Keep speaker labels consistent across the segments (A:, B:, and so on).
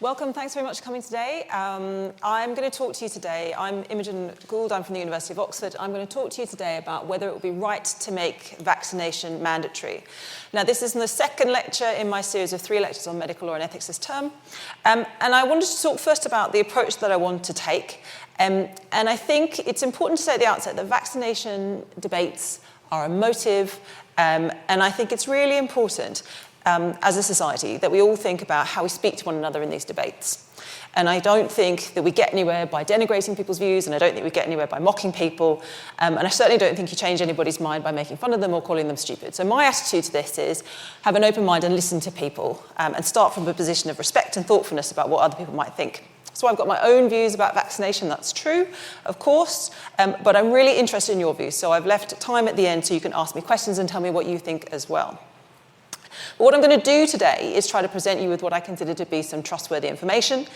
A: Welcome, thanks very much for coming today. I'm going to talk to you today. I'm Imogen Goold, I'm from the University of Oxford. I'm going to talk to you today about whether it would be right to make vaccination mandatory. Now, this is the second lecture in my series of 3 lectures on medical law and ethics this term. And I wanted to talk first about the approach that I want to take. And I think it's important to say at the outset that vaccination debates are emotive, and I think it's really important as a society that we all think about how we speak to one another in these debates. And I don't think that we get anywhere by denigrating people's views, and I don't think we get anywhere by mocking people, and I certainly don't think you change anybody's mind by making fun of them or calling them stupid. So my attitude to this is have an open mind and listen to people, and start from a position of respect and thoughtfulness about what other people might think. So I've got my own views about vaccination, that's true, of course, but I'm really interested in your views, so I've left time at the end so you can ask me questions and tell me what you think as well. But what I'm going to do today is try to present you with what I consider to be some trustworthy information.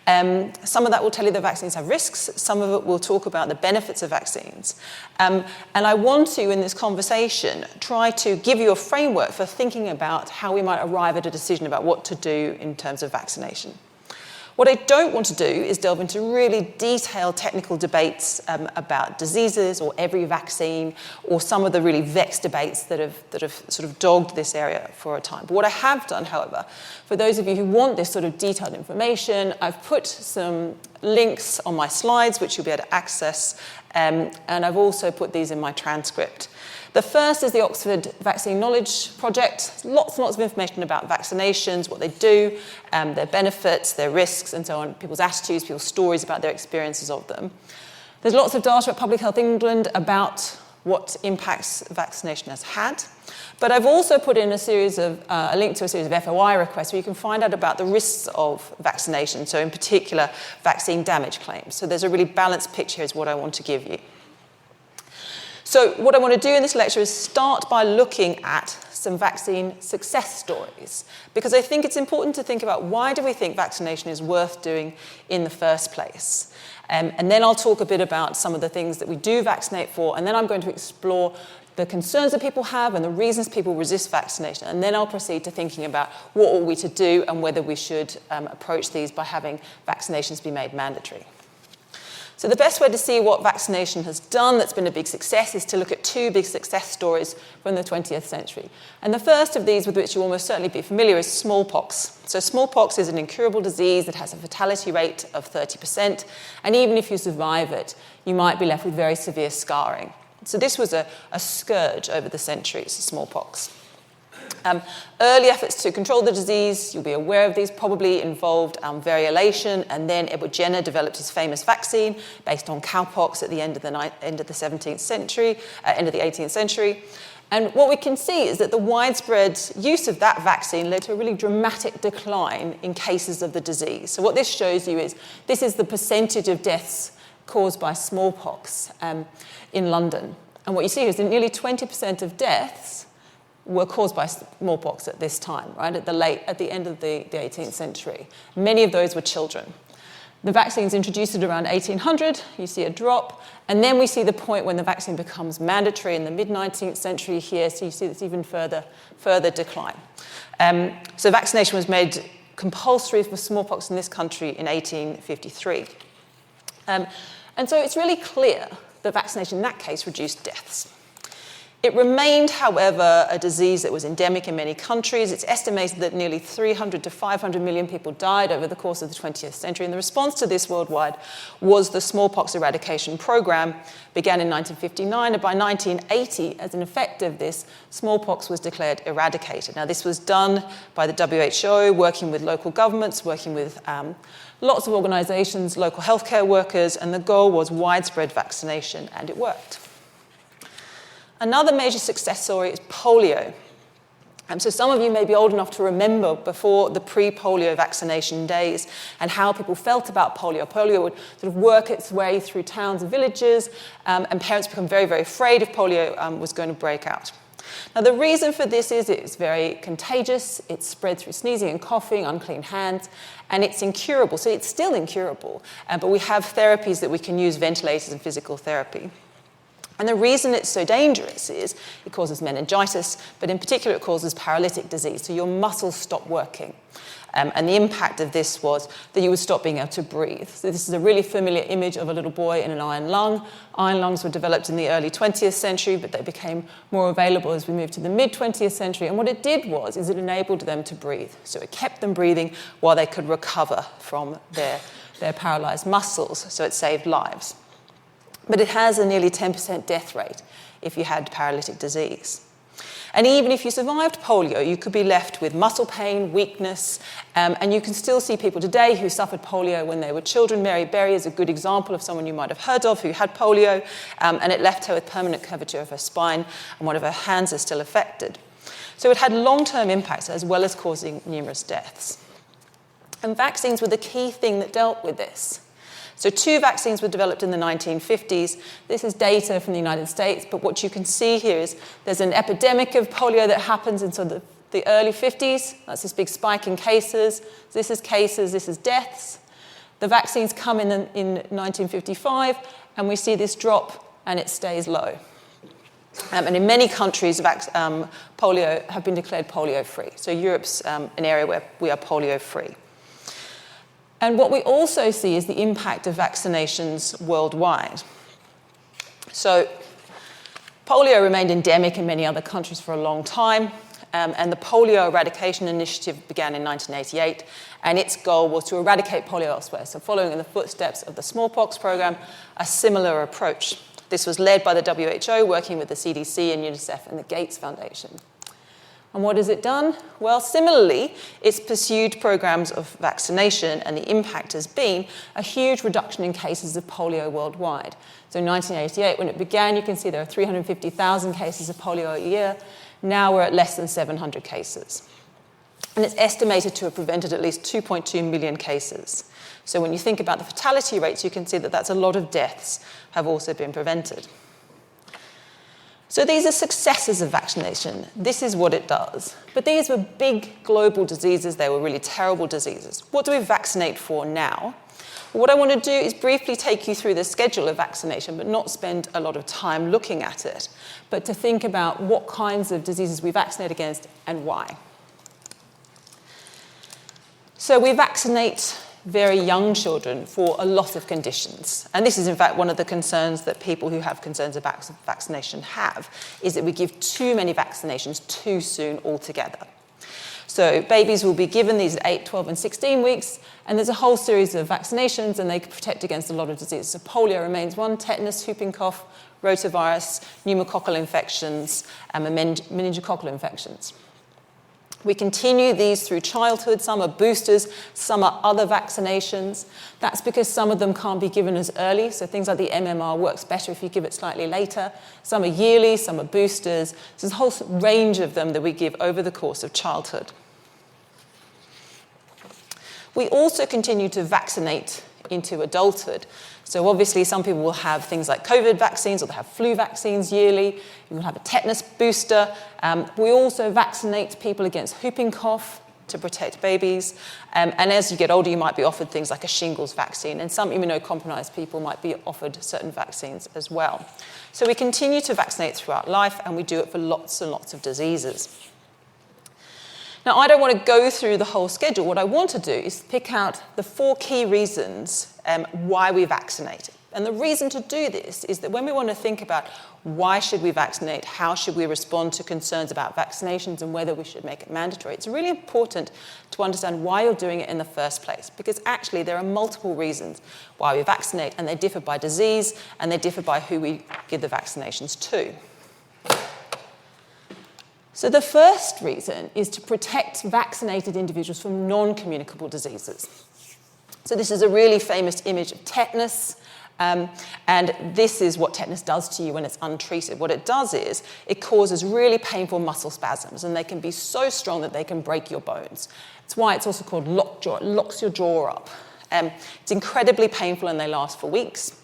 A: Some of that will tell you that vaccines have risks. Some of it will talk about the benefits of vaccines. And I want to, in this conversation, try to give you a framework for thinking about how we might arrive at a decision about what to do in terms of vaccination. What I don't want to do is delve into really detailed technical debates about diseases or every vaccine or some of the really vexed debates that have sort of dogged this area for a time. But what I have done, however, for those of you who want this sort of detailed information, I've put some links on my slides which you'll be able to access, and I've also put these in my transcript. The first is the Oxford Vaccine Knowledge Project. Lots and lots of information about vaccinations, what they do, their benefits, their risks, and so on, people's attitudes, people's stories about their experiences of them. There's lots of data at Public Health England about what impacts vaccination has had. But I've also put in a link to a series of FOI requests where you can find out about the risks of vaccination, so in particular, vaccine damage claims. So there's a really balanced picture is what I want to give you. So what I want to do in this lecture is start by looking at some vaccine success stories, because I think it's important to think about why do we think vaccination is worth doing in the first place. And then I'll talk a bit about some of the things that we do vaccinate for, and then I'm going to explore the concerns that people have and the reasons people resist vaccination. And then I'll proceed to thinking about what are we to do and whether we should approach these by having vaccinations be made mandatory. So the best way to see what vaccination has done that's been a big success is to look at 2 big success stories from the 20th century. And the first of these, with which you'll almost certainly be familiar, is smallpox. So smallpox is an incurable disease that has a fatality rate of 30%, and even if you survive it, you might be left with very severe scarring. So this was a scourge over the centuries, smallpox. Early efforts to control the disease, you'll be aware of these, probably involved variolation, and then Edward Jenner developed his famous vaccine based on cowpox at the end of the 17th century, end of the 18th century. And what we can see is that the widespread use of that vaccine led to a really dramatic decline in cases of the disease. So what this shows you is this is the percentage of deaths caused by smallpox in London. And what you see is that nearly 20% of deaths were caused by smallpox at this time, right, at the end of the 18th century. Many of those were children. The vaccine's introduced at around 1800, you see a drop, and then we see the point when the vaccine becomes mandatory in the mid-19th century here, so you see this even further decline. So vaccination was made compulsory for smallpox in this country in 1853. And so it's really clear that vaccination in that case reduced deaths. It remained, however, a disease that was endemic in many countries. It's estimated that nearly 300 to 500 million people died over the course of the 20th century. And the response to this worldwide was the smallpox eradication program, began in 1959. And by 1980, as an effect of this, smallpox was declared eradicated. Now, this was done by the WHO, working with local governments, working with lots of organizations, local healthcare workers, and the goal was widespread vaccination, and it worked. Another major success story is polio. So some of you may be old enough to remember before the pre-polio vaccination days and how people felt about polio. Polio would sort of work its way through towns and villages, and parents become very, very afraid if polio was going to break out. Now, the reason for this is it's very contagious, it's spread through sneezing and coughing, unclean hands, and it's incurable. So it's still incurable, but we have therapies that we can use, ventilators and physical therapy. And the reason it's so dangerous is it causes meningitis, but in particular it causes paralytic disease, so your muscles stop working. And the impact of this was that you would stop being able to breathe. So this is a really familiar image of a little boy in an iron lung. Iron lungs were developed in the early 20th century, but they became more available as we moved to the mid-20th century. And what it did is it enabled them to breathe. So it kept them breathing while they could recover from their paralyzed muscles. So it saved lives. But it has a nearly 10% death rate if you had paralytic disease. And even if you survived polio, you could be left with muscle pain, weakness, and you can still see people today who suffered polio when they were children. Mary Berry is a good example of someone you might have heard of who had polio, and it left her with permanent curvature of her spine, and one of her hands is still affected. So it had long-term impacts as well as causing numerous deaths. And vaccines were the key thing that dealt with this. So 2 vaccines were developed in the 1950s. This is data from the United States, but what you can see here is there's an epidemic of polio that happens in sort of the early 50s. That's this big spike in cases. This is cases, this is deaths. The vaccines come in 1955, and we see this drop, and it stays low. And in many countries, polio have been declared polio-free. So Europe's an area where we are polio-free. And what we also see is the impact of vaccinations worldwide. So polio remained endemic in many other countries for a long time, and the Polio Eradication Initiative began in 1988, and its goal was to eradicate polio elsewhere. So following in the footsteps of the smallpox program, a similar approach. This was led by the WHO, working with the CDC and UNICEF and the Gates Foundation. And what has it done? Well, similarly, it's pursued programs of vaccination, and the impact has been a huge reduction in cases of polio worldwide. So in 1988, when it began, you can see there are 350,000 cases of polio a year. Now we're at less than 700 cases. And it's estimated to have prevented at least 2.2 million cases. So when you think about the fatality rates, you can see that that's a lot of deaths have also been prevented. So these are successes of vaccination. This is what it does. But these were big global diseases. They were really terrible diseases. What do we vaccinate for now? Well, what I want to do is briefly take you through the schedule of vaccination, but not spend a lot of time looking at it, but to think about what kinds of diseases we vaccinate against and why. So we vaccinate very young children for a lot of conditions. And this is, in fact, one of the concerns that people who have concerns about vaccination have, is that we give too many vaccinations too soon altogether. So babies will be given these at 8, 12, and 16 weeks, and there's a whole series of vaccinations, and they protect against a lot of diseases. So polio remains one, tetanus, whooping cough, rotavirus, pneumococcal infections, and meningococcal infections. We continue these through childhood. Some are boosters, some are other vaccinations. That's because some of them can't be given as early, so things like the MMR works better if you give it slightly later. Some are yearly, some are boosters. There's a whole range of them that we give over the course of childhood. We also continue to vaccinate into adulthood. So obviously some people will have things like COVID vaccines, or they'll have flu vaccines yearly. You will have a tetanus booster. We also vaccinate people against whooping cough to protect babies. And as you get older, you might be offered things like a shingles vaccine. And some immunocompromised people might be offered certain vaccines as well. So we continue to vaccinate throughout life, and we do it for lots and lots of diseases. Now, I don't want to go through the whole schedule. What I want to do is pick out the 4 key reasons why we vaccinate. And the reason to do this is that when we want to think about why should we vaccinate, how should we respond to concerns about vaccinations and whether we should make it mandatory, it's really important to understand why you're doing it in the first place. Because actually there are multiple reasons why we vaccinate, and they differ by disease, and they differ by who we give the vaccinations to. So the first reason is to protect vaccinated individuals from non-communicable diseases. So this is a really famous image of tetanus, and this is what tetanus does to you when it's untreated. What it does is it causes really painful muscle spasms, and they can be so strong that they can break your bones. It's why it's also called lockjaw. It locks your jaw up. It's incredibly painful, and they last for weeks.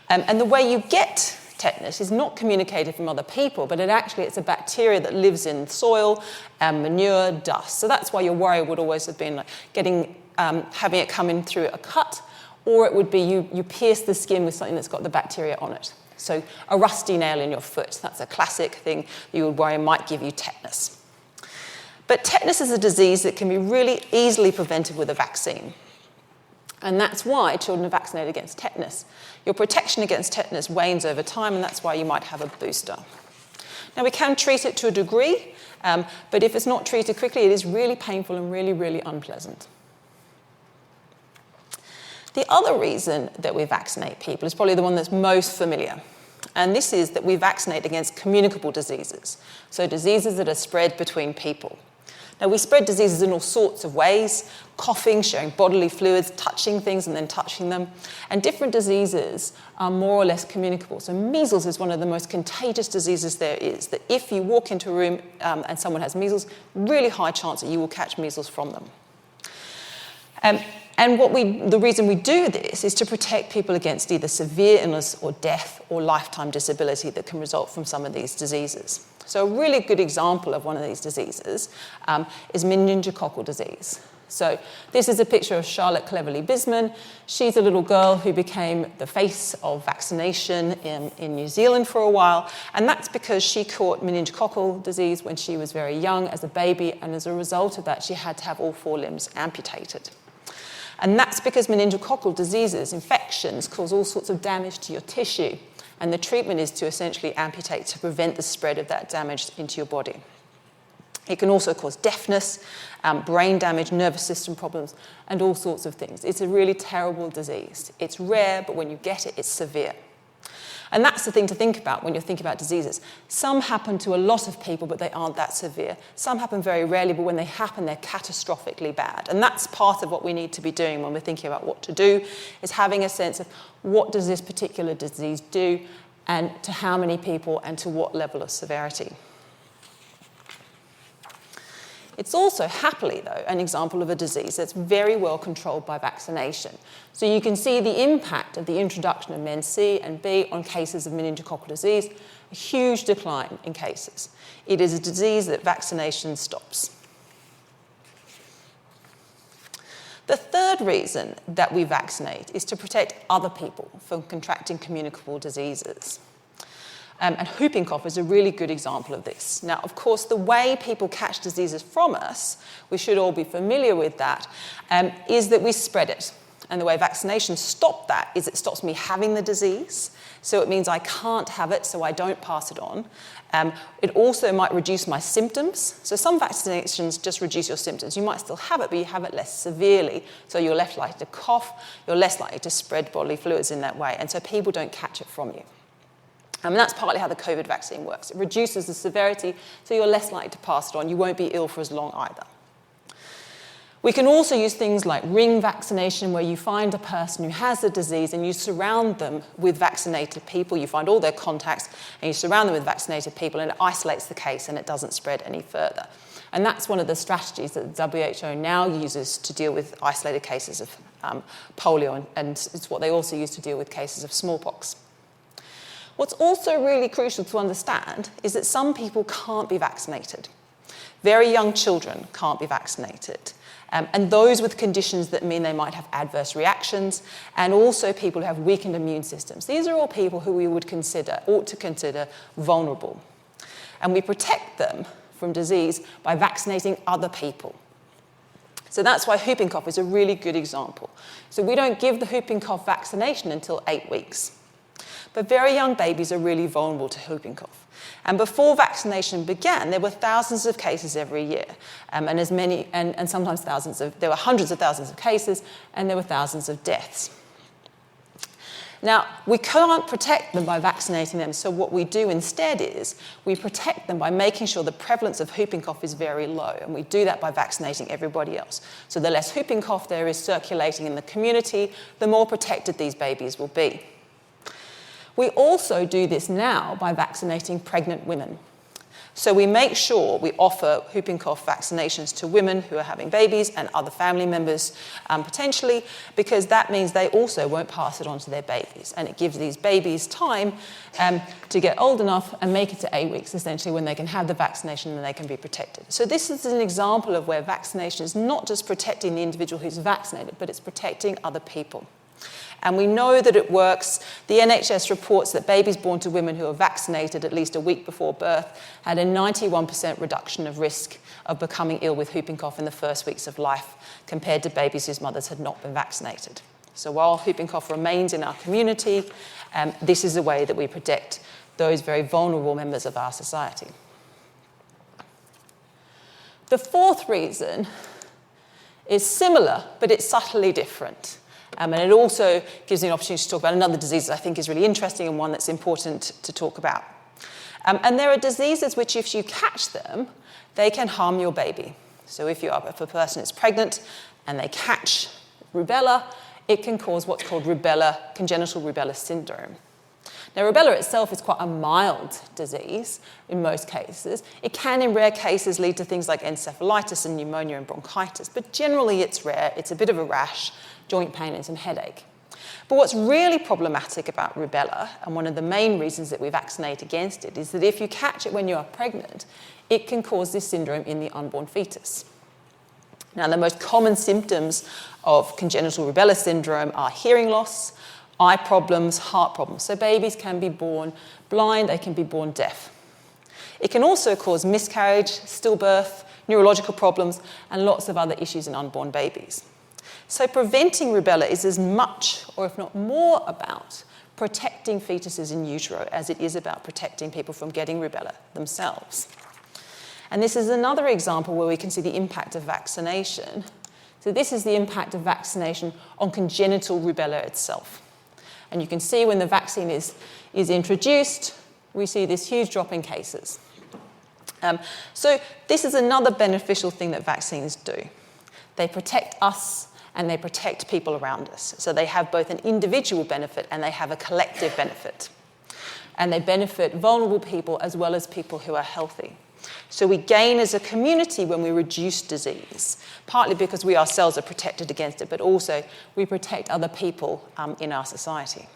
A: And the way you get tetanus is not communicated from other people, but it's a bacteria that lives in soil, manure, dust. So that's why your worry would always have been like having it come in through a cut, or it would be you pierce the skin with something that's got the bacteria on it. So a rusty nail in your foot, that's a classic thing you would worry might give you tetanus. But tetanus is a disease that can be really easily prevented with a vaccine. And that's why children are vaccinated against tetanus. Your protection against tetanus wanes over time, and that's why you might have a booster. Now, we can treat it to a degree, but if it's not treated quickly, it is really painful and really, really unpleasant. The other reason that we vaccinate people is probably the one that's most familiar. And this is that we vaccinate against communicable diseases, so diseases that are spread between people. Now, we spread diseases in all sorts of ways: coughing, sharing bodily fluids, touching things and then touching them. And different diseases are more or less communicable. So measles is one of the most contagious diseases there is, that if you walk into a room and someone has measles, really high chance that you will catch measles from them. And the reason we do this is to protect people against either severe illness or death or lifetime disability that can result from some of these diseases. So a really good example of one of these diseases is meningococcal disease. So this is a picture of Charlotte Cleverly-Bisman. She's a little girl who became the face of vaccination in New Zealand for a while, and that's because she caught meningococcal disease when she was very young as a baby, and as a result of that, she had to have all 4 limbs amputated. And that's because meningococcal diseases, infections, cause all sorts of damage to your tissue. And the treatment is to essentially amputate to prevent the spread of that damage into your body. It can also cause deafness, brain damage, nervous system problems, and all sorts of things. It's a really terrible disease. It's rare, but when you get it, it's severe. And that's the thing to think about when you're thinking about diseases. Some happen to a lot of people, but they aren't that severe. Some happen very rarely, but when they happen, they're catastrophically bad. And that's part of what we need to be doing when we're thinking about what to do, is having a sense of what does this particular disease do, and to how many people, and to what level of severity. It's also, happily though, an example of a disease that's very well controlled by vaccination. So you can see the impact of the introduction of Men-C and B on cases of meningococcal disease, a huge decline in cases. It is a disease that vaccination stops. The third reason that we vaccinate is to protect other people from contracting communicable diseases. And whooping cough is a really good example of this. Now, of course, the way people catch diseases from us, we should all be familiar with that, is that we spread it. And the way vaccination stops that is it stops me having the disease. So it means I can't have it, so I don't pass it on. It also might reduce my symptoms. So some vaccinations just reduce your symptoms. You might still have it, but you have it less severely. So you're less likely to cough, you're less likely to spread bodily fluids in that way. And so people don't catch it from you. And that's partly how the COVID vaccine works. It reduces the severity, so you're less likely to pass it on. You won't be ill for as long either. We can also use things like ring vaccination, where you find a person who has the disease and you surround them with vaccinated people. You find all their contacts and you surround them with vaccinated people, and it isolates the case and it doesn't spread any further. And that's one of the strategies that the WHO now uses to deal with isolated cases of polio, and it's what they also use to deal with cases of smallpox. What's also really crucial to understand is that some people can't be vaccinated. Very young children can't be vaccinated. And those with conditions that mean they might have adverse reactions, and also people who have weakened immune systems. These are all people who we ought to consider vulnerable. And we protect them from disease by vaccinating other people. So that's why whooping cough is a really good example. So we don't give the whooping cough vaccination until 8 weeks. But very young babies are really vulnerable to whooping cough. And before vaccination began, there were thousands of cases every year, and sometimes there were hundreds of thousands of cases, and there were thousands of deaths. Now, we can't protect them by vaccinating them, so what we do instead is we protect them by making sure the prevalence of whooping cough is very low, and we do that by vaccinating everybody else. So the less whooping cough there is circulating in the community, the more protected these babies will be. We also do this now by vaccinating pregnant women. So we make sure we offer whooping cough vaccinations to women who are having babies and other family members potentially, because that means they also won't pass it on to their babies. And it gives these babies time to get old enough and make it to 8 weeks, essentially, when they can have the vaccination and they can be protected. So this is an example of where vaccination is not just protecting the individual who's vaccinated, but it's protecting other people. And we know that it works. The NHS reports that babies born to women who are vaccinated at least a week before birth had a 91% reduction of risk of becoming ill with whooping cough in the first weeks of life compared to babies whose mothers had not been vaccinated. So while whooping cough remains in our community, this is a way that we protect those very vulnerable members of our society. The fourth reason is similar, but it's subtly different. And it also gives me an opportunity to talk about another disease that I think is really interesting and one that's important to talk about. And there are diseases which, if you catch them, they can harm your baby. So if a person is pregnant and they catch rubella, it can cause what's called congenital rubella syndrome. Now, rubella itself is quite a mild disease in most cases. It can, in rare cases, lead to things like encephalitis and pneumonia and bronchitis, but generally it's rare. It's a bit of a rash, joint pain, and some headache. But what's really problematic about rubella, and one of the main reasons that we vaccinate against it, is that if you catch it when you are pregnant, it can cause this syndrome in the unborn fetus. Now, the most common symptoms of congenital rubella syndrome are hearing loss, eye problems, heart problems. So babies can be born blind, they can be born deaf. It can also cause miscarriage, stillbirth, neurological problems, and lots of other issues in unborn babies. So preventing rubella is as much, or if not more, about protecting fetuses in utero as it is about protecting people from getting rubella themselves. And this is another example where we can see the impact of vaccination. So this is the impact of vaccination on congenital rubella itself. And you can see when the vaccine is introduced, we see this huge drop in cases. So this is another beneficial thing that vaccines do. They protect us and they protect people around us. So they have both an individual benefit and they have a collective benefit. And they benefit vulnerable people as well as people who are healthy. So we gain as a community when we reduce disease, partly because we ourselves are protected against it, but also we protect other people in our society.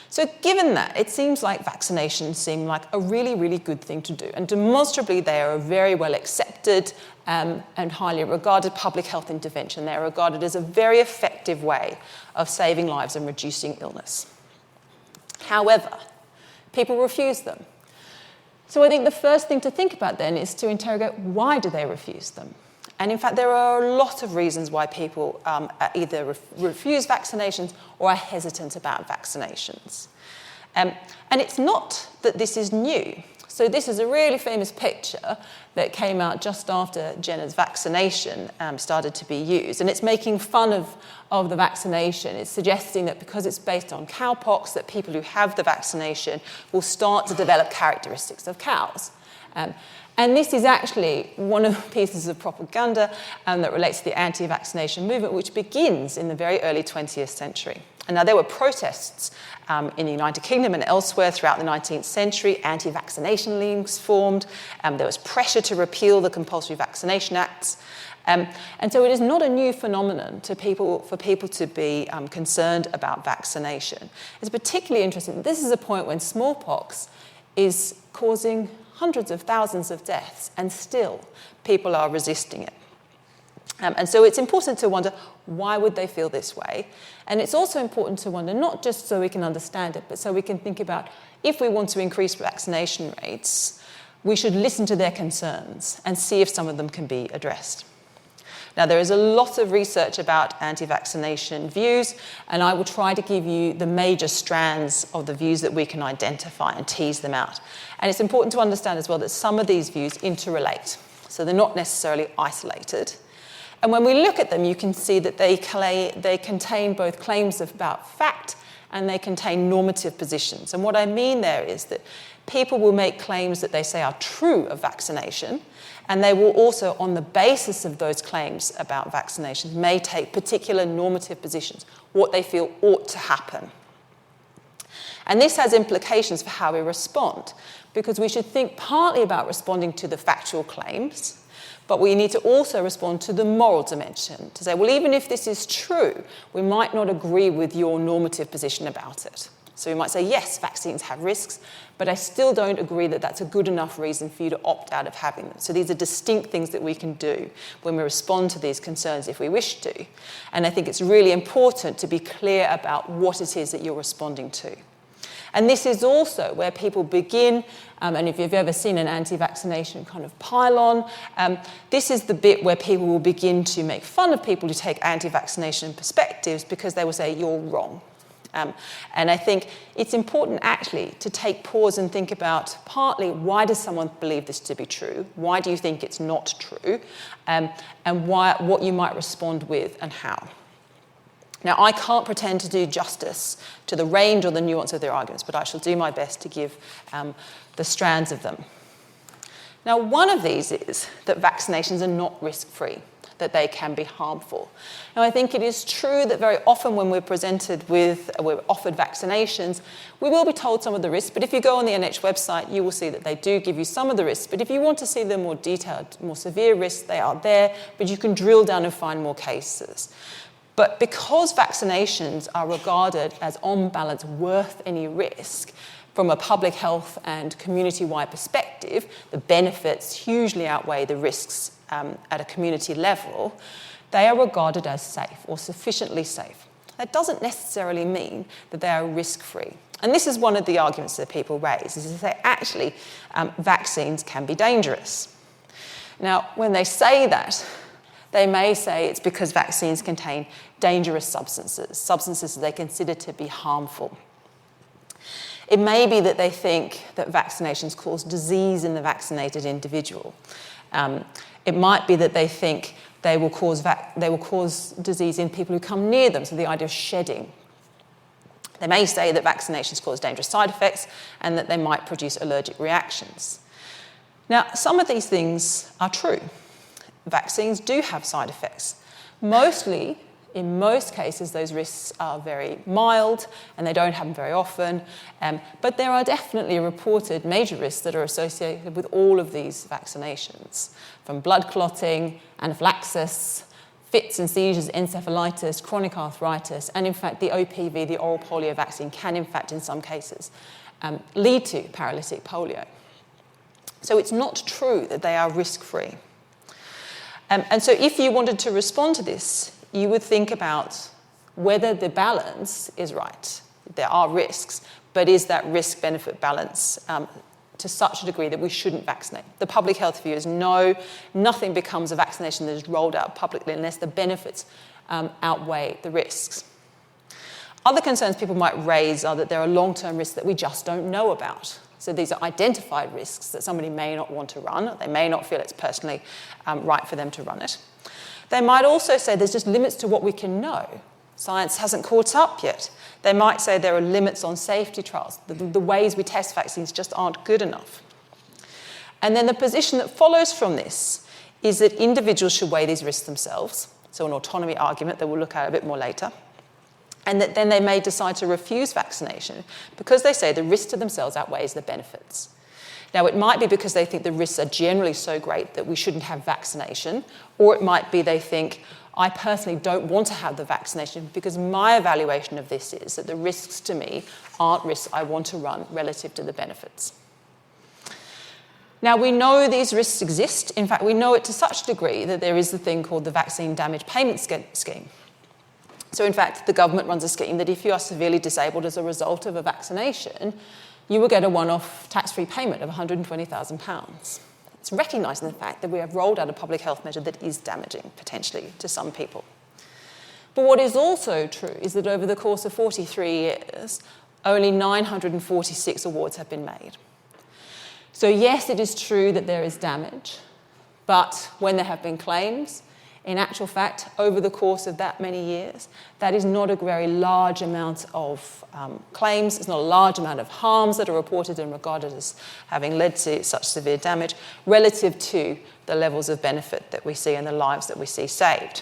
A: So given that, it seems like vaccinations seem like a really, really good thing to do. And demonstrably, they are a very well accepted and highly regarded public health intervention. They are regarded as a very effective way of saving lives and reducing illness. However, people refuse them. So I think the first thing to think about then is to interrogate, why do they refuse them? And in fact, there are a lot of reasons why people either refuse vaccinations or are hesitant about vaccinations. And it's not that this is new. So this is a really famous picture that came out just after Jenner's vaccination started to be used. And it's making fun of the vaccination. It's suggesting that because it's based on cowpox, that people who have the vaccination will start to develop characteristics of cows. And this is actually one of the pieces of propaganda that relates to the anti-vaccination movement, which begins in the very early 20th century. And now there were protests in the United Kingdom and elsewhere throughout the 19th century. Anti-vaccination leagues formed. There was pressure to repeal the compulsory vaccination acts. And so it is not a new phenomenon for people to be concerned about vaccination. It's particularly interesting. This is a point when smallpox is causing hundreds of thousands of deaths, and still people are resisting it. And so it's important to wonder, why would they feel this way? And it's also important to wonder, not just so we can understand it, but so we can think about, if we want to increase vaccination rates, we should listen to their concerns and see if some of them can be addressed. Now, there is a lot of research about anti-vaccination views, and I will try to give you the major strands of the views that we can identify and tease them out. And it's important to understand as well that some of these views interrelate, so they're not necessarily isolated. And when we look at them, you can see that they contain both claims about fact and they contain normative positions. And what I mean there is that people will make claims that they say are true of vaccination, and they will also, on the basis of those claims about vaccinations, may take particular normative positions, what they feel ought to happen. And this has implications for how we respond, because we should think partly about responding to the factual claims, but we need to also respond to the moral dimension, to say, well, even if this is true, we might not agree with your normative position about it. So we might say, yes, vaccines have risks, but I still don't agree that that's a good enough reason for you to opt out of having them. So these are distinct things that we can do when we respond to these concerns if we wish to. And I think it's really important to be clear about what it is that you're responding to. And this is also where people begin, and if you've ever seen an anti-vaccination kind of pylon, this is the bit where people will begin to make fun of people who take anti-vaccination perspectives because they will say, you're wrong. And I think it's important actually to take pause and think about partly why does someone believe this to be true? Why do you think it's not true? And what you might respond with and how. Now, I can't pretend to do justice to the range or the nuance of their arguments, but I shall do my best to give the strands of them. Now, one of these is that vaccinations are not risk-free, that they can be harmful. Now, I think it is true that very often when we're offered vaccinations, we will be told some of the risks, but if you go on the NH website, you will see that they do give you some of the risks. But if you want to see the more detailed, more severe risks, they are there, but you can drill down and find more cases. But because vaccinations are regarded as, on balance, worth any risk, from a public health and community-wide perspective, the benefits hugely outweigh the risks at a community level, they are regarded as safe or sufficiently safe. That doesn't necessarily mean that they are risk-free. And this is one of the arguments that people raise, is to say, actually, vaccines can be dangerous. Now, when they say that, they may say it's because vaccines contain dangerous substances that they consider to be harmful. It may be that they think that vaccinations cause disease in the vaccinated individual. It might be that they think they will cause disease in people who come near them, so the idea of shedding. They may say that vaccinations cause dangerous side effects and that they might produce allergic reactions. Now, some of these things are true. Vaccines do have side effects. Mostly, in most cases, those risks are very mild and they don't happen very often. But there are definitely reported major risks that are associated with all of these vaccinations, from blood clotting, anaphylaxis, fits and seizures, encephalitis, chronic arthritis, and in fact, the OPV, the oral polio vaccine, can in fact, in some cases, lead to paralytic polio. So it's not true that they are risk-free. And so if you wanted to respond to this, you would think about whether the balance is right. There are risks, but is that risk-benefit balance to such a degree that we shouldn't vaccinate? The public health view is no, nothing becomes a vaccination that is rolled out publicly unless the benefits outweigh the risks. Other concerns people might raise are that there are long-term risks that we just don't know about. So these are identified risks that somebody may not want to run. They may not feel it's personally right for them to run it. They might also say there's just limits to what we can know. Science hasn't caught up yet. They might say there are limits on safety trials. The ways we test vaccines just aren't good enough. And then the position that follows from this is that individuals should weigh these risks themselves. So an autonomy argument that we'll look at a bit more later. And that then they may decide to refuse vaccination because they say the risk to themselves outweighs the benefits. Now, it might be because they think the risks are generally so great that we shouldn't have vaccination, or it might be they think, I personally don't want to have the vaccination because my evaluation of this is that the risks to me aren't risks I want to run relative to the benefits. Now, we know these risks exist. In fact, we know it to such a degree that there is the thing called the Vaccine Damage Payment Scheme. So, in fact, the government runs a scheme that if you are severely disabled as a result of a vaccination, you will get a one-off tax-free payment of £120,000. It's recognising the fact that we have rolled out a public health measure that is damaging, potentially, to some people. But what is also true is that over the course of 43 years, only 946 awards have been made. So yes, it is true that there is damage, but when there have been claims, in actual fact, over the course of that many years, that is not a very large amount of claims. It's not a large amount of harms that are reported and regarded as having led to such severe damage relative to the levels of benefit that we see and the lives that we see saved.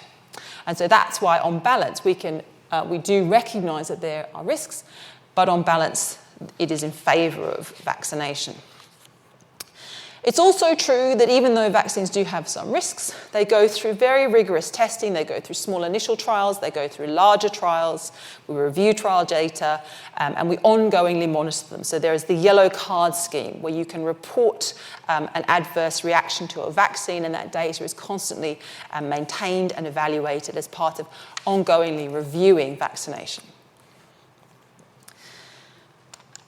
A: And so that's why, on balance, we do recognise that there are risks, but on balance, it is in favour of vaccination. It's also true that even though vaccines do have some risks, they go through very rigorous testing, they go through small initial trials, they go through larger trials, we review trial data, and we ongoingly monitor them. So there is the yellow card scheme where you can report an adverse reaction to a vaccine, and that data is constantly maintained and evaluated as part of ongoingly reviewing vaccination.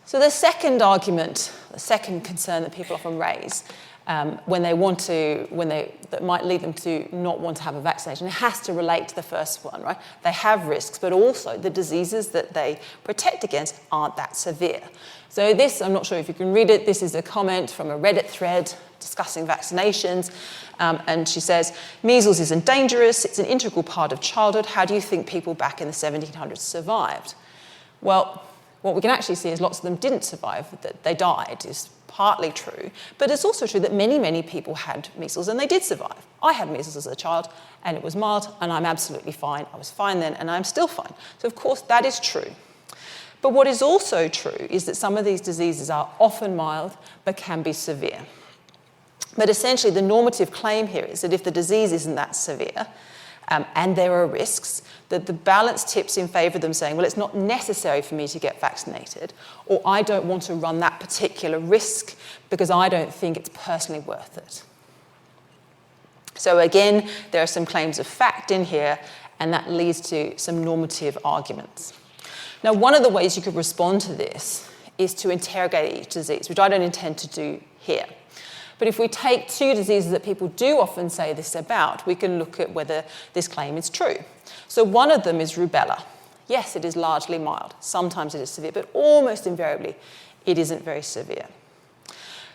A: So the second argument, the second concern that people often raise that might lead them to not want to have a vaccination, it has to relate to the first one, right? They have risks, but also the diseases that they protect against aren't that severe. So this, I'm not sure if you can read it, this is a comment from a Reddit thread discussing vaccinations, and she says, measles isn't dangerous, it's an integral part of childhood. How do you think people back in the 1700s survived? Well, what we can actually see is lots of them didn't survive, that they died is partly true, but it's also true that many, many people had measles and they did survive. I had measles as a child and it was mild and I'm absolutely fine. I was fine then and I'm still fine. So of course that is true. But what is also true is that some of these diseases are often mild but can be severe. But essentially the normative claim here is that if the disease isn't that severe, and there are risks, that the balance tips in favour of them saying, well, it's not necessary for me to get vaccinated, or I don't want to run that particular risk because I don't think it's personally worth it. So again, there are some claims of fact in here, and that leads to some normative arguments. Now, one of the ways you could respond to this is to interrogate each disease, which I don't intend to do here. But if we take two diseases that people do often say this about, we can look at whether this claim is true. So one of them is rubella. Yes, it is largely mild. Sometimes it is severe, but almost invariably it isn't very severe.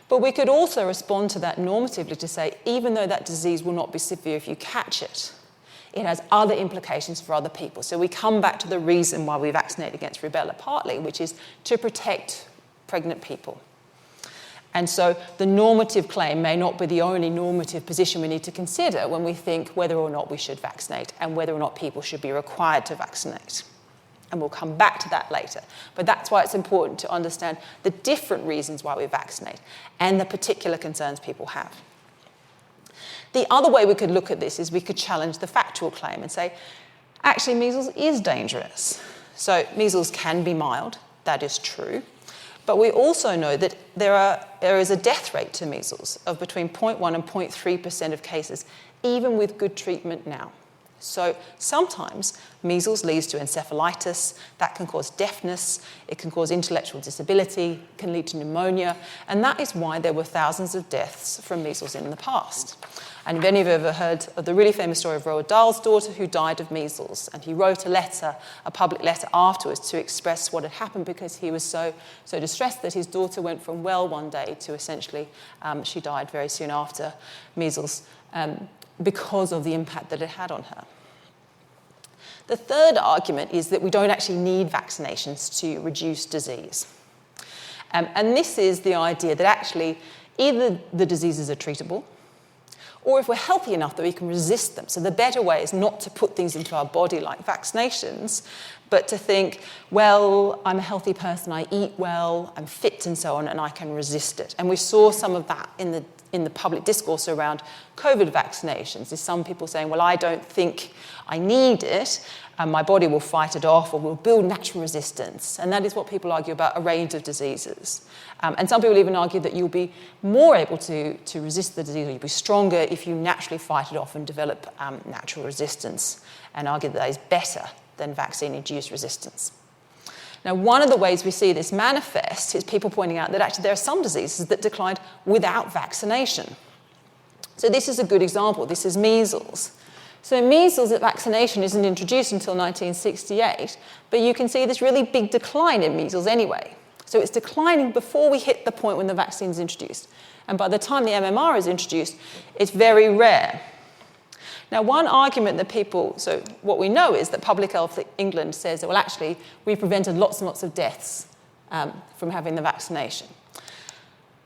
A: But we could also respond to that normatively to say, even though that disease will not be severe if you catch it, it has other implications for other people. So we come back to the reason why we vaccinate against rubella partly, which is to protect pregnant people. And so the normative claim may not be the only normative position we need to consider when we think whether or not we should vaccinate and whether or not people should be required to vaccinate. And we'll come back to that later. But that's why it's important to understand the different reasons why we vaccinate and the particular concerns people have. The other way we could look at this is we could challenge the factual claim and say, actually, measles is dangerous. So measles can be mild, that is true. But we also know that there is a death rate to measles of between 0.1% and 0.3% of cases, even with good treatment now. So sometimes measles leads to encephalitis, that can cause deafness, it can cause intellectual disability, can lead to pneumonia, and that is why there were thousands of deaths from measles in the past. And if any of you have ever heard of the really famous story of Roald Dahl's daughter who died of measles, and he wrote a letter, a public letter afterwards to express what had happened because he was so distressed that his daughter went from well one day to essentially she died very soon after measles because of the impact that it had on her. The third argument is that we don't actually need vaccinations to reduce disease. And this is the idea that actually either the diseases are treatable, or if we're healthy enough that we can resist them. So the better way is not to put things into our body like vaccinations, but to think, well, I'm a healthy person, I eat well, I'm fit and so on, and I can resist it. And we saw some of that in the public discourse around COVID vaccinations, is some people saying, well, I don't think I need it, and my body will fight it off or will build natural resistance. And that is what people argue about a range of diseases. And some people even argue that you'll be more able to resist the disease, or you'll be stronger if you naturally fight it off and develop natural resistance, and argue that is better than vaccine-induced resistance. Now, one of the ways we see this manifest is people pointing out that actually there are some diseases that declined without vaccination. So this is a good example. This is measles. So measles at vaccination isn't introduced until 1968, but you can see this really big decline in measles anyway. So it's declining before we hit the point when the vaccine is introduced. And by the time the MMR is introduced, it's very rare. Now, one argument that so what we know is that Public Health England says that, well, actually, we prevented lots and lots of deaths from having the vaccination.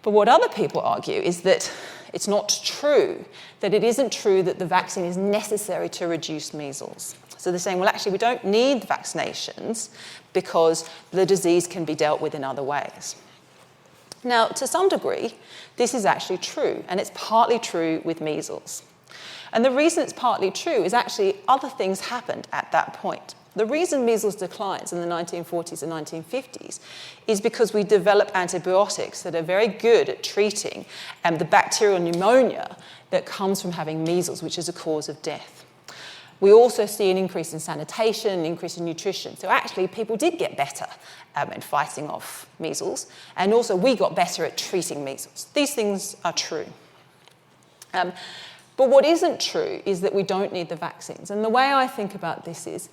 A: But what other people argue is that it's not true, that it isn't true that the vaccine is necessary to reduce measles. So they're saying, well, actually, we don't need vaccinations because the disease can be dealt with in other ways. Now, to some degree, this is actually true, and it's partly true with measles. And the reason it's partly true is actually other things happened at that point. The reason measles declines in the 1940s and 1950s is because we develop antibiotics that are very good at treating the bacterial pneumonia that comes from having measles, which is a cause of death. We also see an increase in sanitation, an increase in nutrition. So actually, people did get better at fighting off measles, and also we got better at treating measles. These things are true. But what isn't true is that we don't need the vaccines. And the way I think about this is,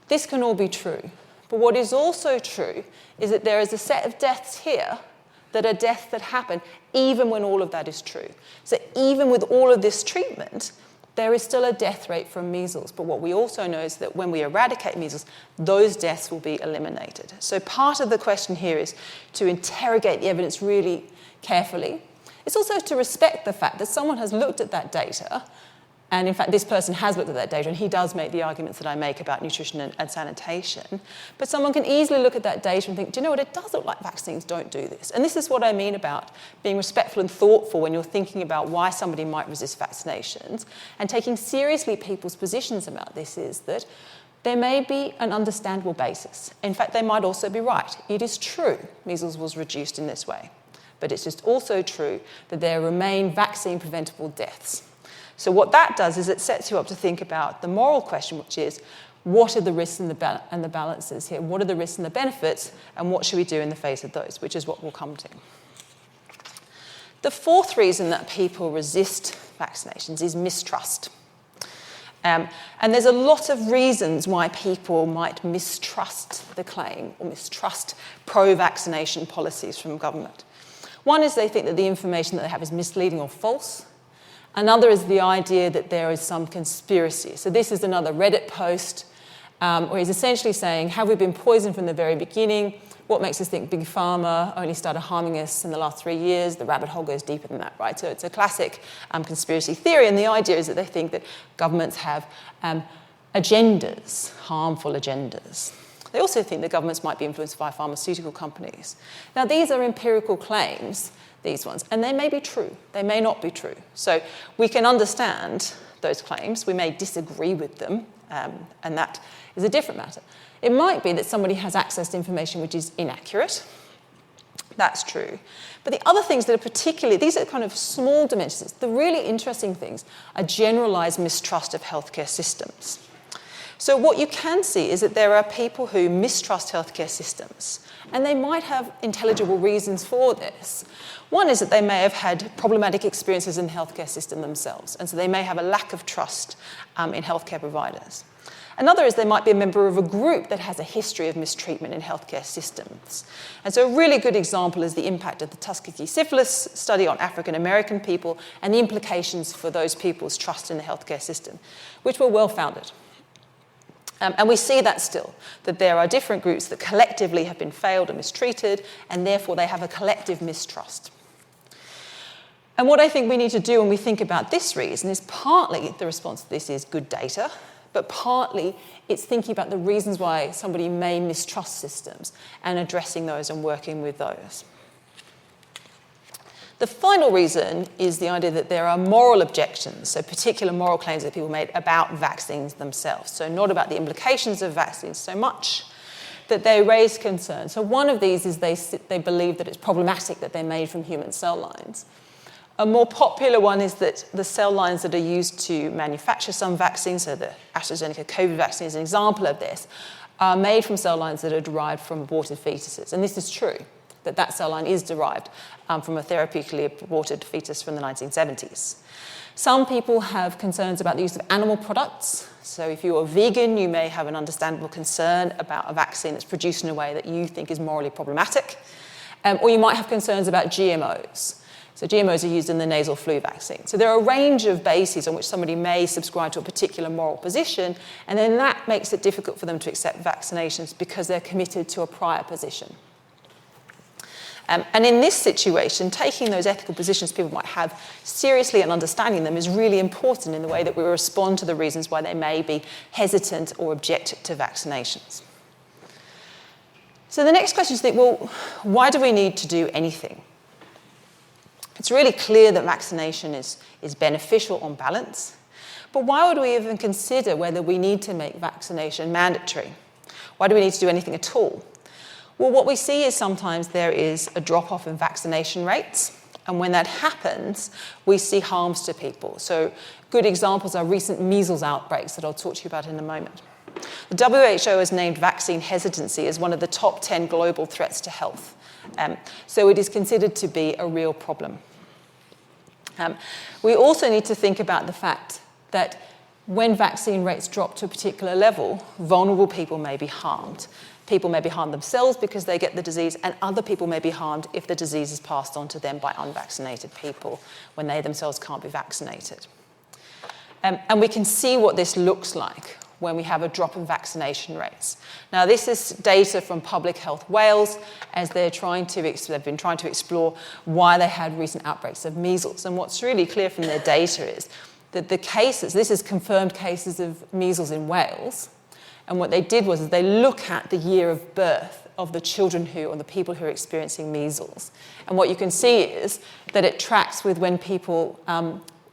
A: this can all be true. But what is also true is that there is a set of deaths here that are deaths that happen even when all of that is true. So even with all of this treatment, there is still a death rate from measles. But what we also know is that when we eradicate measles, those deaths will be eliminated. So part of the question here is to interrogate the evidence really carefully. It's also to respect the fact that someone has looked at that data, and in fact, this person has looked at that data, and he does make the arguments that I make about nutrition and sanitation. But someone can easily look at that data and think, do you know what, it does look like vaccines don't do this. And this is what I mean about being respectful and thoughtful when you're thinking about why somebody might resist vaccinations, and taking seriously people's positions about this is that there may be an understandable basis. In fact, they might also be right. It is true measles was reduced in this way. But it's just also true that there remain vaccine-preventable deaths. So what that does is it sets you up to think about the moral question, which is, what are the risks and the balances here? What are the risks and the benefits, and what should we do in the face of those, which is what we'll come to. The fourth reason that people resist vaccinations is mistrust. And there's a lot of reasons why people might mistrust the claim or mistrust pro-vaccination policies from government. One is they think that the information that they have is misleading or false. Another is the idea that there is some conspiracy. So this is another Reddit post where he's essentially saying, have we been poisoned from the very beginning? What makes us think Big Pharma only started harming us in the last 3 years? The rabbit hole goes deeper than that, right? So it's a classic conspiracy theory, and the idea is that they think that governments have agendas, harmful agendas. They also think that governments might be influenced by pharmaceutical companies. Now, these are empirical claims, these ones, and they may be true. They may not be true. So we can understand those claims. We may disagree with them, and that is a different matter. It might be that somebody has access to information which is inaccurate. That's true. But the other things that are particularly, these are kind of small dimensions. The really interesting things are generalized mistrust of healthcare systems. So what you can see is that there are people who mistrust healthcare systems, and they might have intelligible reasons for this. One is that they may have had problematic experiences in the healthcare system themselves, and so they may have a lack of trust in healthcare providers. Another is they might be a member of a group that has a history of mistreatment in healthcare systems. And so a really good example is the impact of the Tuskegee syphilis study on African American people and the implications for those people's trust in the healthcare system, which were well-founded. And we see that still, that there are different groups that collectively have been failed and mistreated, and therefore they have a collective mistrust. And what I think we need to do when we think about this reason is partly the response to this is good data, but partly it's thinking about the reasons why somebody may mistrust systems and addressing those and working with those. The final reason is the idea that there are moral objections, so particular moral claims that people made about vaccines themselves. So not about the implications of vaccines so much, that they raise concern. So one of these is they believe that it's problematic that they're made from human cell lines. A more popular one is that the cell lines that are used to manufacture some vaccines, so the AstraZeneca COVID vaccine is an example of this, are made from cell lines that are derived from aborted fetuses. And this is true, that cell line is derived from a therapeutically aborted fetus from the 1970s. Some people have concerns about the use of animal products. So if you're a vegan, you may have an understandable concern about a vaccine that's produced in a way that you think is morally problematic. Or you might have concerns about GMOs. So GMOs are used in the nasal flu vaccine. So there are a range of bases on which somebody may subscribe to a particular moral position, and then that makes it difficult for them to accept vaccinations because they're committed to a prior position. And in this situation, taking those ethical positions people might have seriously and understanding them is really important in the way that we respond to the reasons why they may be hesitant or object to vaccinations. So the next question is, well, why do we need to do anything? It's really clear that vaccination is beneficial on balance. But why would we even consider whether we need to make vaccination mandatory? Why do we need to do anything at all? Well, what we see is sometimes there is a drop-off in vaccination rates. And when that happens, we see harms to people. So good examples are recent measles outbreaks that I'll talk to you about in a moment. The WHO has named vaccine hesitancy as one of the top 10 global threats to health. So it is considered to be a real problem. We also need to think about the fact that when vaccine rates drop to a particular level, vulnerable people may be harmed. People may be harmed themselves because they get the disease, and other people may be harmed if the disease is passed on to them by unvaccinated people when they themselves can't be vaccinated. And we can see what this looks like when we have a drop in vaccination rates. Now, this is data from Public Health Wales as they've been trying to explore why they had recent outbreaks of measles. And what's really clear from their data is that the cases, this is confirmed cases of measles in Wales, and what they did was they look at the year of birth of the children or the people who are experiencing measles. And what you can see is that it tracks with when people,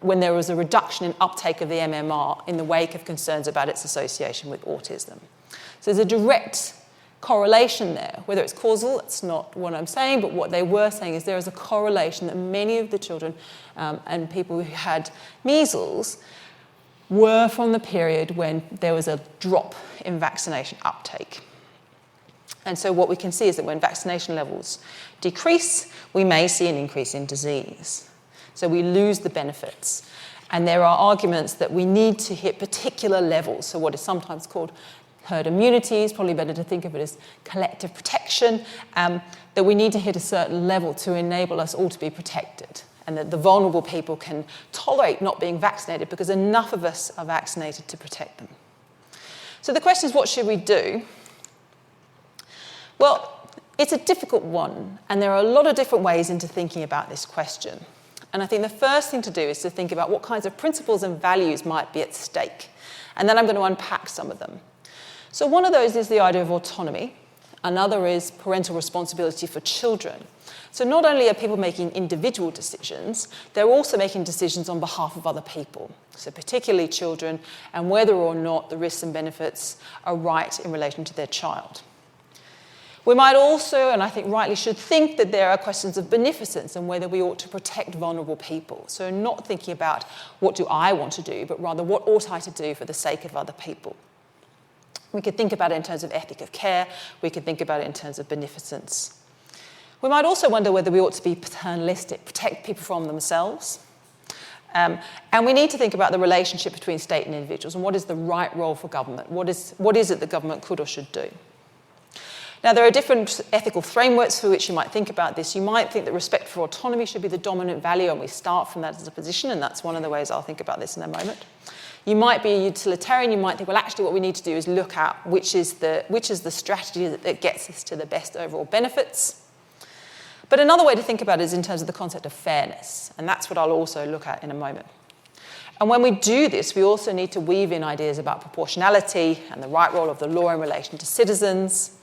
A: when there was a reduction in uptake of the MMR in the wake of concerns about its association with autism. So there's a direct correlation there. Whether it's causal, that's not what I'm saying, but what they were saying is there is a correlation that many of the children and people who had measles were from the period when there was a drop in vaccination uptake. And so what we can see is that when vaccination levels decrease, we may see an increase in disease. So we lose the benefits. And there are arguments that we need to hit particular levels, so what is sometimes called herd immunity, is probably better to think of it as collective protection, that we need to hit a certain level to enable us all to be protected, and that the vulnerable people can tolerate not being vaccinated because enough of us are vaccinated to protect them. So the question is, what should we do? Well, it's a difficult one, and there are a lot of different ways into thinking about this question. And I think the first thing to do is to think about what kinds of principles and values might be at stake. And then I'm going to unpack some of them. So one of those is the idea of autonomy. Another is parental responsibility for children. So not only are people making individual decisions, they're also making decisions on behalf of other people, so particularly children, and whether or not the risks and benefits are right in relation to their child. We might also, and I think rightly should, think that there are questions of beneficence and whether we ought to protect vulnerable people. So not thinking about what do I want to do, but rather what ought I to do for the sake of other people. We could think about it in terms of ethic of care. We could think about it in terms of beneficence. We might also wonder whether we ought to be paternalistic, protect people from themselves. And we need to think about the relationship between state and individuals and what is the right role for government. What is it that government could or should do? Now, there are different ethical frameworks for which you might think about this. You might think that respect for autonomy should be the dominant value, and we start from that as a position, and that's one of the ways I'll think about this in a moment. You might be a utilitarian. You might think, well, actually what we need to do is look at which is the strategy that gets us to the best overall benefits. But another way to think about it is in terms of the concept of fairness, and that's what I'll also look at in a moment. And when we do this, we also need to weave in ideas about proportionality and the right role of the law in relation to citizens,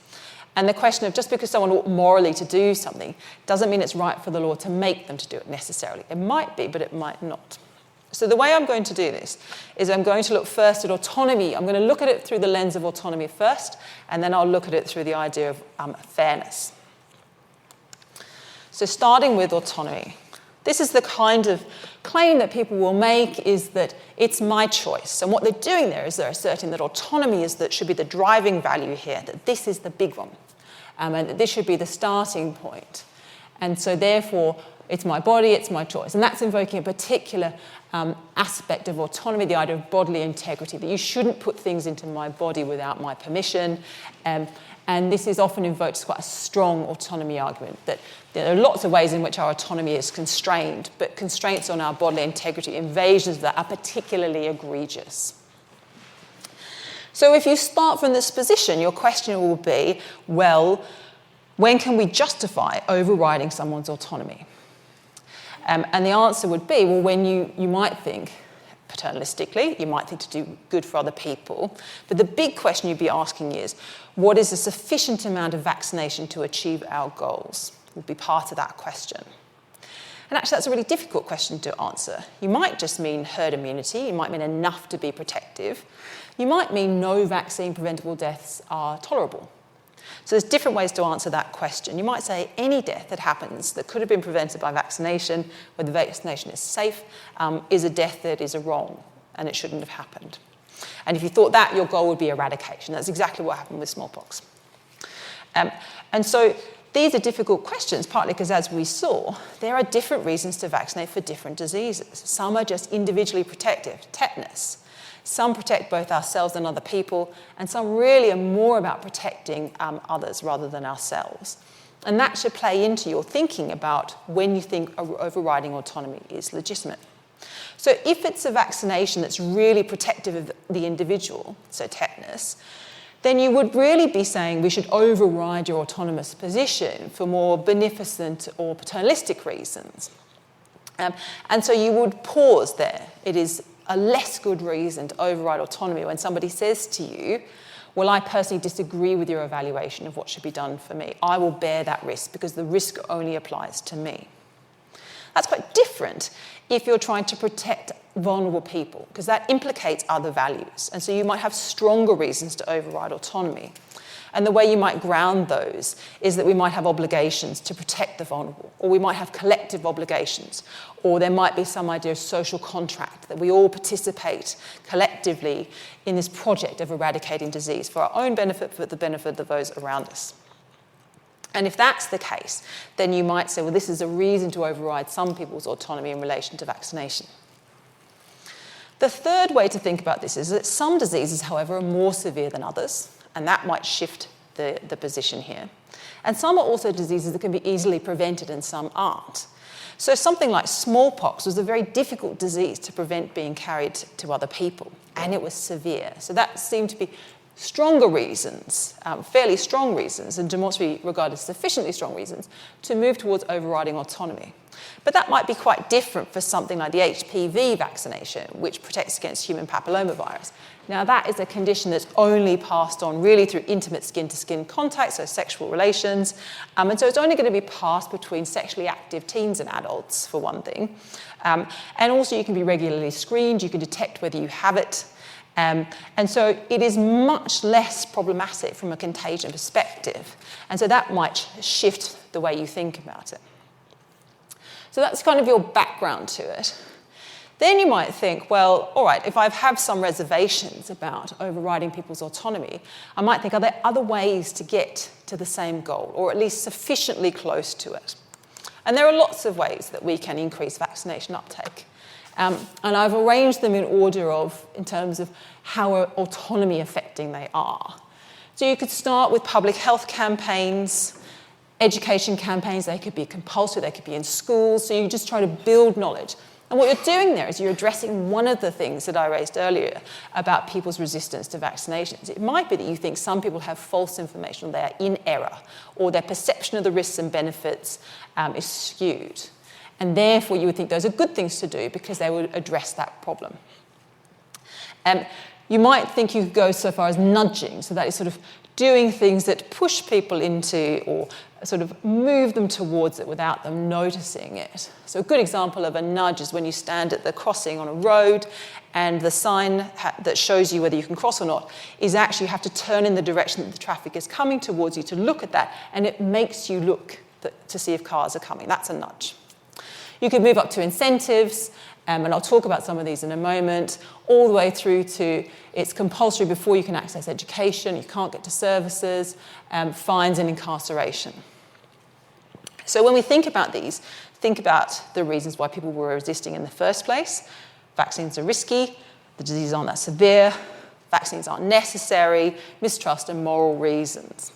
A: and the question of just because someone ought morally to do something doesn't mean it's right for the law to make them to do it necessarily. It might be, but it might not. So the way I'm going to do this is I'm going to look first at autonomy. I'm going to look at it through the lens of autonomy first, and then I'll look at it through the idea of fairness. So starting with autonomy, this is the kind of claim that people will make, is that it's my choice. And what they're doing there is they're asserting that autonomy should be the driving value here, that this is the big one, and that this should be the starting point. And so therefore, it's my body, it's my choice. And that's invoking a particular aspect of autonomy, the idea of bodily integrity, that you shouldn't put things into my body without my permission. And this is often invoked as quite a strong autonomy argument, that there are lots of ways in which our autonomy is constrained, but constraints on our bodily integrity, invasions of that, are particularly egregious. So if you start from this position, your question will be, well, when can we justify overriding someone's autonomy? And the answer would be, well, when you might think paternalistically, you might think to do good for other people, but the big question you'd be asking is, what is a sufficient amount of vaccination to achieve our goals? Would be part of that question. And actually, that's a really difficult question to answer. You might just mean herd immunity. You might mean enough to be protective. You might mean no vaccine-preventable deaths are tolerable. So there's different ways to answer that question. You might say any death that happens that could have been prevented by vaccination, where the vaccination is safe, is a death that is a wrong, and it shouldn't have happened. And if you thought that, your goal would be eradication. That's exactly what happened with smallpox. And so these are difficult questions, partly because, as we saw, there are different reasons to vaccinate for different diseases. Some are just individually protective, tetanus. Some protect both ourselves and other people, and some really are more about protecting others rather than ourselves. And that should play into your thinking about when you think overriding autonomy is legitimate. So if it's a vaccination that's really protective of the individual, so tetanus, then you would really be saying we should override your autonomous position for more beneficent or paternalistic reasons. And so you would pause there. It is a less good reason to override autonomy when somebody says to you, well, I personally disagree with your evaluation of what should be done for me. I will bear that risk because the risk only applies to me. That's quite different if you're trying to protect vulnerable people, because that implicates other values. And so you might have stronger reasons to override autonomy. And the way you might ground those is that we might have obligations to protect the vulnerable, or we might have collective obligations, or there might be some idea of social contract, that we all participate collectively in this project of eradicating disease for our own benefit, for the benefit of those around us. And if that's the case, then you might say, well, this is a reason to override some people's autonomy in relation to vaccination. The third way to think about this is that some diseases, however, are more severe than others, and that might shift the position here. And some are also diseases that can be easily prevented and some aren't. So something like smallpox was a very difficult disease to prevent being carried to other people, and it was severe. So that seemed to be stronger reasons, fairly strong reasons, and demonstrably regarded as sufficiently strong reasons, to move towards overriding autonomy. But that might be quite different for something like the HPV vaccination, which protects against human papillomavirus. Now, that is a condition that's only passed on really through intimate skin-to-skin contact, so sexual relations. And so it's only going to be passed between sexually active teens and adults, for one thing. And also you can be regularly screened, you can detect whether you have it. And so it is much less problematic from a contagion perspective. And so that might shift the way you think about it. So that's kind of your background to it. Then you might think, well, all right, if I have some reservations about overriding people's autonomy, I might think, are there other ways to get to the same goal, or at least sufficiently close to it? And there are lots of ways that we can increase vaccination uptake. And I've arranged them in terms of how autonomy affecting they are. So you could start with public health campaigns, education campaigns. They could be compulsory, they could be in schools. So you just try to build knowledge. And what you're doing there is you're addressing one of the things that I raised earlier about people's resistance to vaccinations. It might be that you think some people have false information, or they are in error, or their perception of the risks and benefits is skewed. And therefore, you would think those are good things to do because they would address that problem. You might think you could go so far as nudging, so that is sort of doing things that push people into or sort of move them towards it without them noticing it. So a good example of a nudge is when you stand at the crossing on a road and the sign that shows you whether you can cross or not is actually you have to turn in the direction that the traffic is coming towards you to look at that, and it makes you look to see if cars are coming. That's a nudge. You could move up to incentives, and I'll talk about some of these in a moment, all the way through to it's compulsory before you can access education, you can't get to services, fines and incarceration. So when we think about these, think about the reasons why people were resisting in the first place. Vaccines are risky, the diseases aren't that severe, vaccines aren't necessary, mistrust and moral reasons.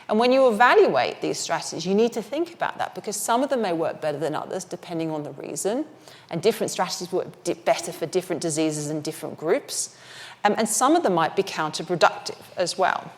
A: And when you evaluate these strategies, you need to think about that because some of them may work better than others depending on the reason, and different strategies work better for different diseases and different groups. And some of them might be counterproductive as well.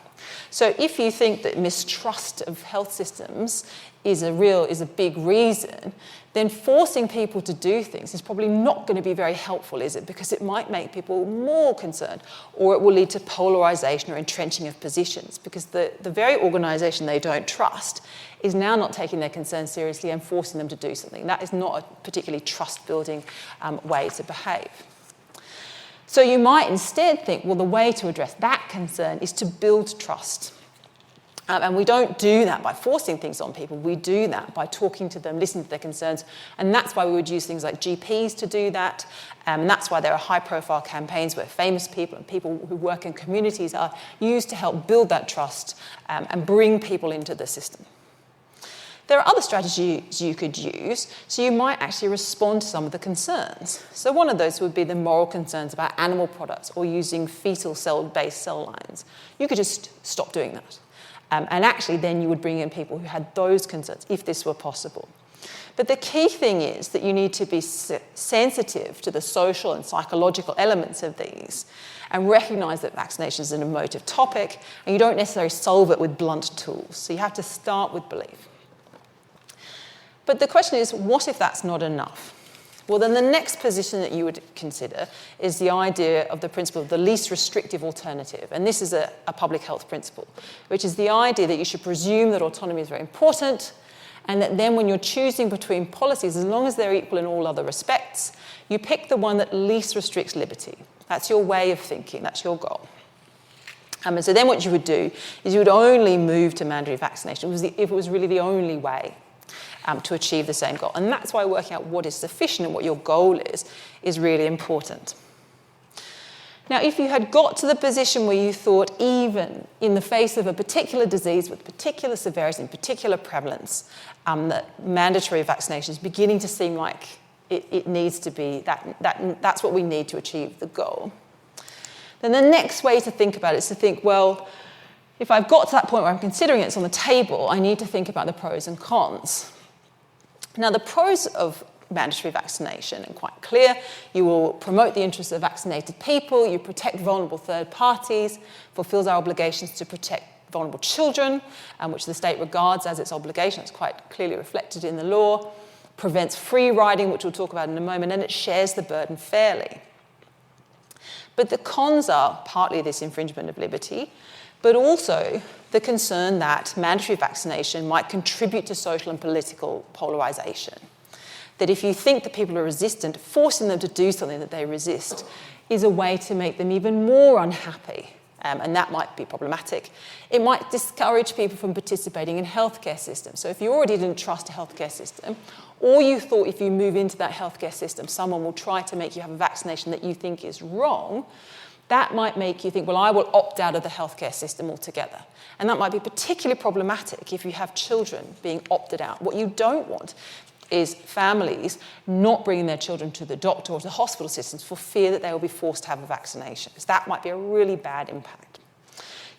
A: So if you think that mistrust of health systems is a big reason, then forcing people to do things is probably not going to be very helpful, is it? Because it might make people more concerned, or it will lead to polarisation or entrenching of positions, because the very organisation they don't trust is now not taking their concerns seriously and forcing them to do something. That is not a particularly trust-building way to behave. So you might instead think, well, the way to address that concern is to build trust. And we don't do that by forcing things on people. We do that by talking to them, listening to their concerns. And that's why we would use things like GPs to do that. And that's why there are high-profile campaigns where famous people and people who work in communities are used to help build that trust and bring people into the system. There are other strategies you could use, so you might actually respond to some of the concerns. So one of those would be the moral concerns about animal products or using fetal cell-based cell lines. You could just stop doing that. And actually then you would bring in people who had those concerns, if this were possible. But the key thing is that you need to be sensitive to the social and psychological elements of these and recognise that vaccination is an emotive topic, and you don't necessarily solve it with blunt tools. So you have to start with belief. But the question is, what if that's not enough? Well, then the next position that you would consider is the idea of the principle of the least restrictive alternative. And this is a public health principle, which is the idea that you should presume that autonomy is very important, and that then when you're choosing between policies, as long as they're equal in all other respects, you pick the one that least restricts liberty. That's your way of thinking, that's your goal. And so then what you would do is you would only move to mandatory vaccination if it was really the only way to achieve the same goal. And that's why working out what is sufficient and what your goal is really important. Now, if you had got to the position where you thought even in the face of a particular disease with particular severity and particular prevalence, that mandatory vaccination is beginning to seem like it needs to be, that's what we need to achieve the goal, then the next way to think about it is to think, well, if I've got to that point where I'm considering it's on the table, I need to think about the pros and cons. Now, the pros of mandatory vaccination are quite clear. You will promote the interests of vaccinated people, you protect vulnerable third parties, fulfills our obligations to protect vulnerable children, which the state regards as its obligation. It's quite clearly reflected in the law, prevents free riding, which we'll talk about in a moment, and it shares the burden fairly. But the cons are partly this infringement of liberty, but also the concern that mandatory vaccination might contribute to social and political polarisation. That if you think that people are resistant, forcing them to do something that they resist is a way to make them even more unhappy, and that might be problematic. It might discourage people from participating in healthcare systems. So if you already didn't trust a healthcare system, or you thought if you move into that healthcare system, someone will try to make you have a vaccination that you think is wrong, that might make you think, well, I will opt out of the healthcare system altogether. And that might be particularly problematic if you have children being opted out. What you don't want is families not bringing their children to the doctor or to the hospital systems for fear that they will be forced to have a vaccination, because that might be a really bad impact.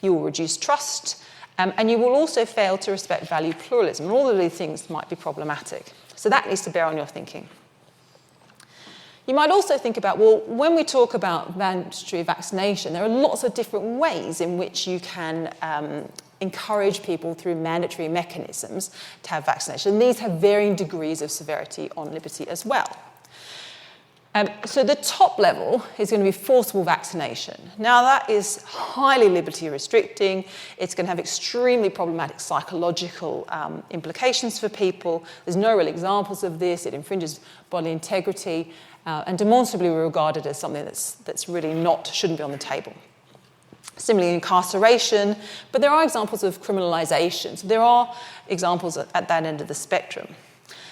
A: You will reduce trust, and you will also fail to respect value pluralism. And all of these things might be problematic. So that needs to bear on your thinking. You might also think about, well, when we talk about mandatory vaccination, there are lots of different ways in which you can encourage people through mandatory mechanisms to have vaccination. And these have varying degrees of severity on liberty as well. So the top level is going to be forcible vaccination. Now, that is highly liberty restricting. It's going to have extremely problematic psychological implications for people. There's no real examples of this. It infringes bodily integrity and demonstrably regarded as something that's really shouldn't be on the table. Similarly, incarceration, but there are examples of criminalisation. So there are examples at that end of the spectrum.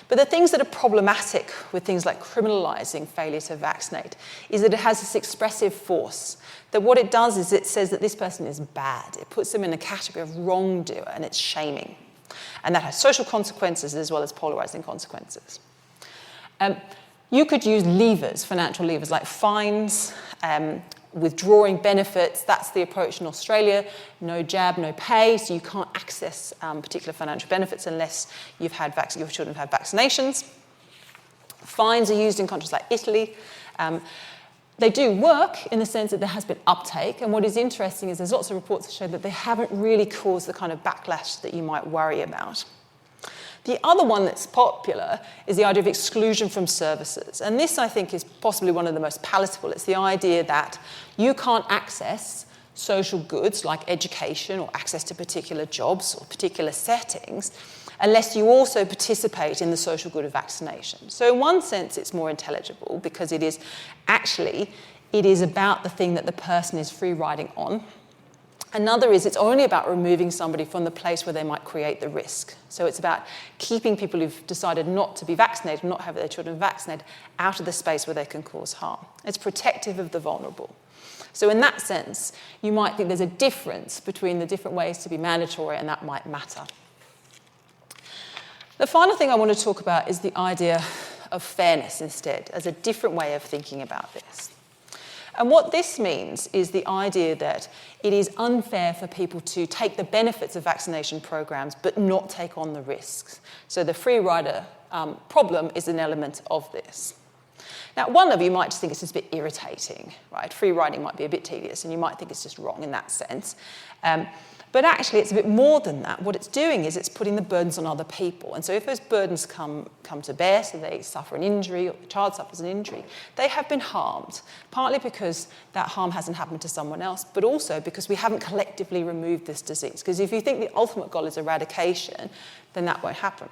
A: But the things that are problematic with things like criminalising failure to vaccinate is that it has this expressive force, that what it does is it says that this person is bad. It puts them in a category of wrongdoer, and it's shaming. And that has social consequences as well as polarising consequences. You could use levers, financial levers, like fines, withdrawing benefits. That's the approach in Australia. No jab, no pay, so you can't access particular financial benefits unless your children have had vaccinations. Fines are used in countries like Italy. They do work in the sense that there has been uptake, and what is interesting is there's lots of reports that show that they haven't really caused the kind of backlash that you might worry about. The other one that's popular is the idea of exclusion from services, and this, I think, is possibly one of the most palatable. It's the idea that you can't access social goods like education or access to particular jobs or particular settings unless you also participate in the social good of vaccination. So in one sense, it's more intelligible because it is about the thing that the person is free riding on. Another is it's only about removing somebody from the place where they might create the risk. So it's about keeping people who've decided not to be vaccinated, not have their children vaccinated, out of the space where they can cause harm. It's protective of the vulnerable. So in that sense, you might think there's a difference between the different ways to be mandatory, and that might matter. The final thing I want to talk about is the idea of fairness instead, as a different way of thinking about this. And what this means is the idea that it is unfair for people to take the benefits of vaccination programs but not take on the risks. So the free rider problem is an element of this. Now, one of you might just think it's just a bit irritating, right? Free riding might be a bit tedious, and you might think it's just wrong in that sense. But actually, it's a bit more than that. What it's doing is it's putting the burdens on other people. And so if those burdens come to bear, so they suffer an injury or the child suffers an injury, they have been harmed, partly because that harm hasn't happened to someone else, but also because we haven't collectively removed this disease. Because if you think the ultimate goal is eradication, then that won't happen.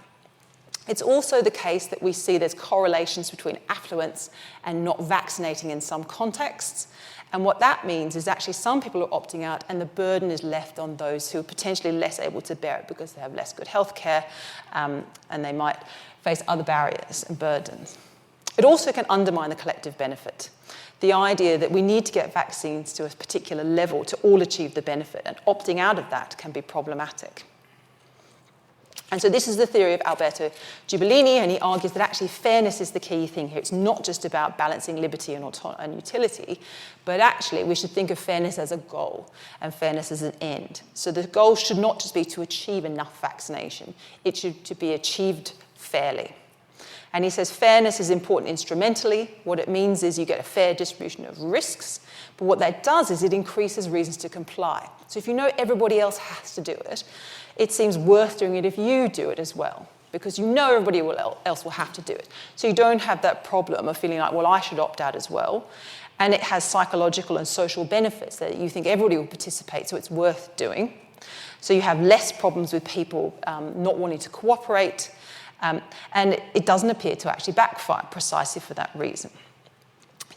A: It's also the case that we see there's correlations between affluence and not vaccinating in some contexts. And what that means is actually some people are opting out and the burden is left on those who are potentially less able to bear it because they have less good health care and they might face other barriers and burdens. It also can undermine the collective benefit. The idea that we need to get vaccines to a particular level to all achieve the benefit, and opting out of that can be problematic. And so this is the theory of Alberto Giubilini, and he argues that actually fairness is the key thing here. It's not just about balancing liberty and utility, but actually we should think of fairness as a goal and fairness as an end. So the goal should not just be to achieve enough vaccination. It should to be achieved fairly. And he says fairness is important instrumentally. What it means is you get a fair distribution of risks, but what that does is it increases reasons to comply. So if you know everybody else has to do it, it seems worth doing it if you do it as well, because you know everybody else will have to do it. So you don't have that problem of feeling like, well, I should opt out as well. And it has psychological and social benefits that you think everybody will participate, so it's worth doing. So you have less problems with people not wanting to cooperate, and it doesn't appear to actually backfire precisely for that reason.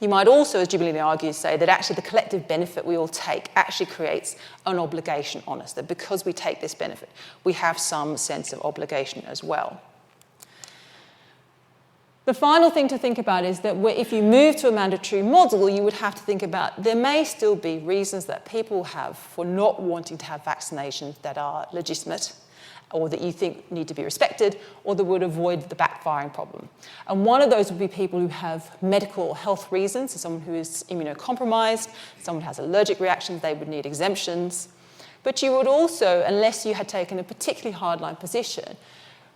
A: You might also, as Giubilini argues, say that actually the collective benefit we all take actually creates an obligation on us, that because we take this benefit, we have some sense of obligation as well. The final thing to think about is that if you move to a mandatory model, you would have to think about there may still be reasons that people have for not wanting to have vaccinations that are legitimate, or that you think need to be respected, or that would avoid the backfiring problem. And one of those would be people who have medical or health reasons, so someone who is immunocompromised, someone who has allergic reactions, they would need exemptions. But you would also, unless you had taken a particularly hardline position,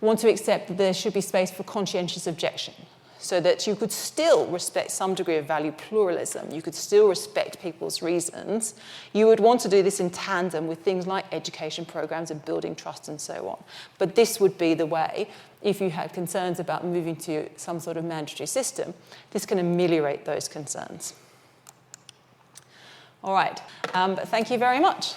A: want to accept that there should be space for conscientious objection, so that you could still respect some degree of value pluralism, you could still respect people's reasons. You would want to do this in tandem with things like education programs and building trust and so on. But this would be the way, if you had concerns about moving to some sort of mandatory system, this can ameliorate those concerns. All right, but thank you very much.